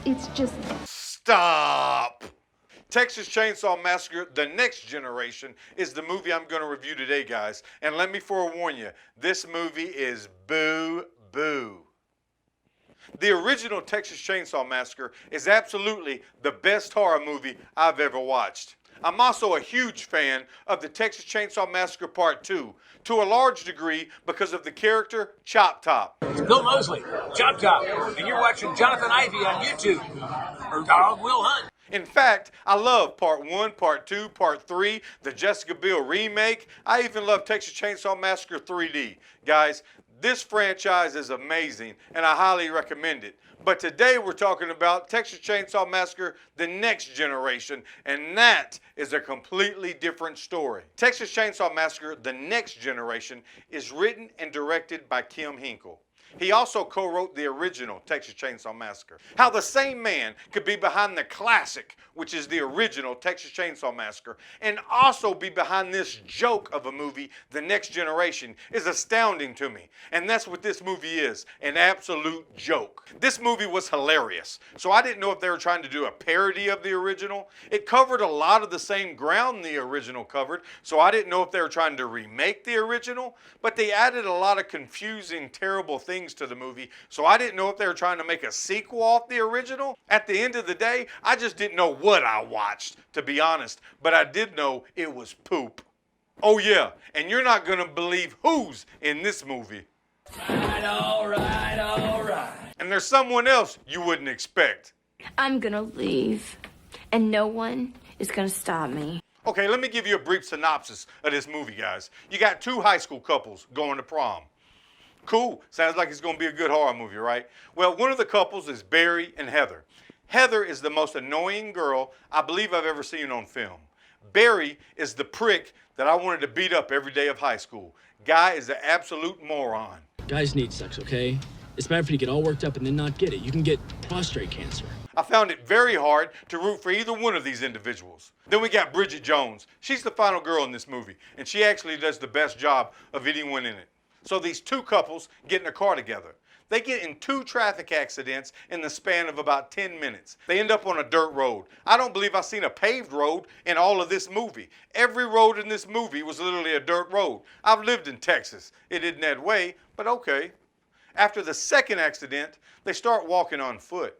It's just... Stop! Texas Chainsaw Massacre, The Next Generation is the movie I'm going to review today, guys. And let me forewarn you, this movie is boo-boo. The original Texas Chainsaw Massacre is absolutely the best horror movie I've ever watched. I'm also a huge fan of the Texas Chainsaw Massacre Part 2, to a large degree because of the character Chop Top. It's Bill Moseley, Chop Top, and you're watching Johnathan Ivey on YouTube. Her dog will hunt. In fact, I love Part 1, Part 2, Part 3, the Jessica Biel remake. I even love Texas Chainsaw Massacre 3D. Guys, this franchise is amazing, and I highly recommend it. But today we're talking about Texas Chainsaw Massacre, The Next Generation, and that is a completely different story. Texas Chainsaw Massacre, The Next Generation is written and directed by Kim Hinkle. He also co-wrote the original Texas Chainsaw Massacre. How the same man could be behind the classic, which is the original Texas Chainsaw Massacre, and also be behind this joke of a movie, The Next Generation, is astounding to me. And that's what this movie is, an absolute joke. This movie was hilarious, so I didn't know if they were trying to do a parody of the original. It covered a lot of the same ground the original covered, so I didn't know if they were trying to remake the original, but they added a lot of confusing, terrible things to the movie, so I didn't know if they were trying to make a sequel off the original. At the end of the day, I just didn't know what I watched, to be honest, but I did know it was poop. Oh yeah, and you're not gonna believe who's in this movie. All right. And there's someone else you wouldn't expect. I'm gonna leave, and no one is gonna stop me. Okay, let me give you a brief synopsis of this movie, guys. You got two high school couples going to prom. Cool. Sounds like it's going to be a good horror movie, right? Well, one of the couples is Barry and Heather. Heather is the most annoying girl I believe I've ever seen on film. Barry is the prick that I wanted to beat up every day of high school. Guy is an absolute moron. Guys need sex, okay? It's bad for you to get all worked up and then not get it. You can get prostate cancer. I found it very hard to root for either one of these individuals. Then we got Bridget Jones. She's the final girl in this movie, and she actually does the best job of anyone in it. So these two couples get in a car together. They get in 2 traffic accidents in the span of about 10 minutes. They end up on a dirt road. I don't believe I've seen a paved road in all of this movie. Every road in this movie was literally a dirt road. I've lived in Texas. It isn't that way, but okay. After the second accident, they start walking on foot.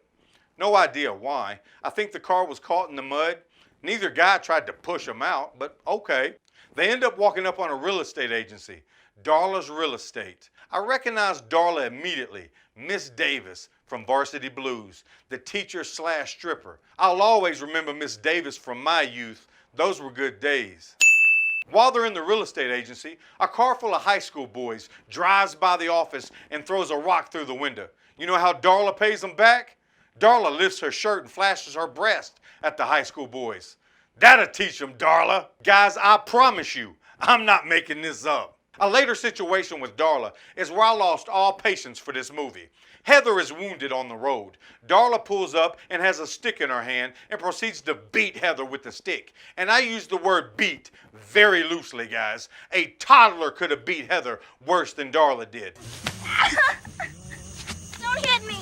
No idea why. I think the car was caught in the mud. Neither guy tried to push them out, but okay. They end up walking up on a real estate agency. Darla's Real Estate. I recognized Darla immediately, Miss Davis from Varsity Blues, the teacher/stripper. I'll always remember Miss Davis from my youth. Those were good days. While they're in the real estate agency, a car full of high school boys drives by the office and throws a rock through the window. You know how Darla pays them back? Darla lifts her shirt and flashes her breast at the high school boys. That'll teach them, Darla. Guys, I promise you, I'm not making this up. A later situation with Darla is where I lost all patience for this movie. Heather is wounded on the road. Darla pulls up and has a stick in her hand and proceeds to beat Heather with the stick. And I use the word beat very loosely, guys. A toddler could have beat Heather worse than Darla did. Don't hit me!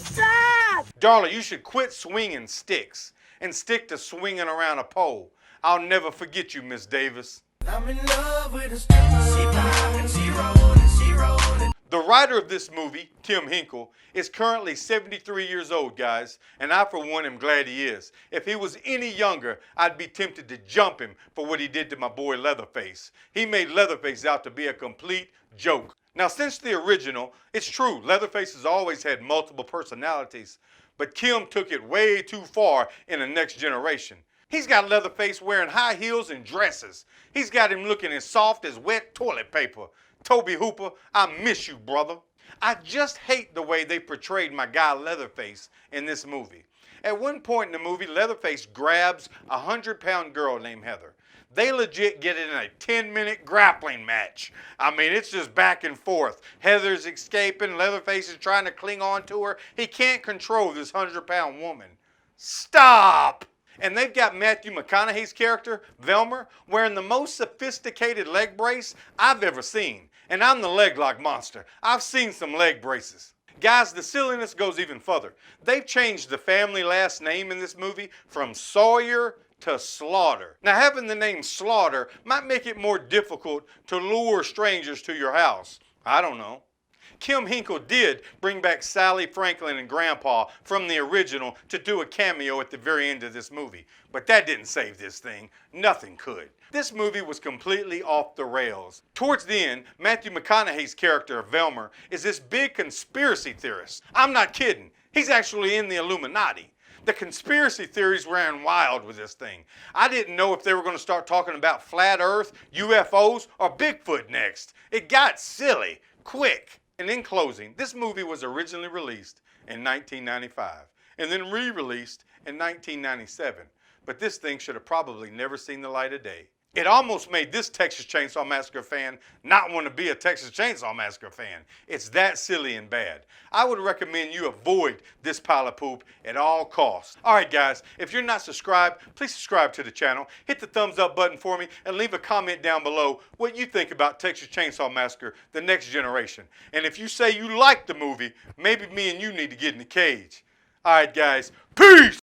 Stop! Darla, you should quit swinging sticks and stick to swinging around a pole. I'll never forget you, Miss Davis. I'm in love with a stripper. She poppin', she rollin', she rollin'. The writer of this movie, Kim Hinkle, is currently 73 years old, guys, and I, for one, am glad he is. If he was any younger, I'd be tempted to jump him for what he did to my boy Leatherface. He made Leatherface out to be a complete joke. Now, since the original, it's true, Leatherface has always had multiple personalities, but Kim took it way too far in The Next Generation. He's got Leatherface wearing high heels and dresses. He's got him looking as soft as wet toilet paper. Toby Hooper, I miss you, brother. I just hate the way they portrayed my guy Leatherface in this movie. At one point in the movie, Leatherface grabs a 100-pound girl named Heather. They legit get in a 10-minute grappling match. I mean, it's just back and forth. Heather's escaping, Leatherface is trying to cling on to her. He can't control this 100-pound woman. Stop! And they've got Matthew McConaughey's character, Velmer, wearing the most sophisticated leg brace I've ever seen. And I'm the leg lock monster. I've seen some leg braces. Guys, the silliness goes even further. They've changed the family last name in this movie from Sawyer to Slaughter. Now, having the name Slaughter might make it more difficult to lure strangers to your house. I don't know. Kim Hinkle did bring back Sally Franklin and Grandpa from the original to do a cameo at the very end of this movie. But that didn't save this thing. Nothing could. This movie was completely off the rails. Towards the end, Matthew McConaughey's character of Velmer is this big conspiracy theorist. I'm not kidding. He's actually in the Illuminati. The conspiracy theories ran wild with this thing. I didn't know if they were going to start talking about flat Earth, UFOs, or Bigfoot next. It got silly, quick. And in closing, this movie was originally released in 1995 and then re-released in 1997. But this thing should have probably never seen the light of day. It almost made this Texas Chainsaw Massacre fan not want to be a Texas Chainsaw Massacre fan. It's that silly and bad. I would recommend you avoid this pile of poop at all costs. All right, guys, if you're not subscribed, please subscribe to the channel. Hit the thumbs up button for me and leave a comment down below what you think about Texas Chainsaw Massacre: The Next Generation. And if you say you like the movie, maybe me and you need to get in the cage. All right, guys, peace!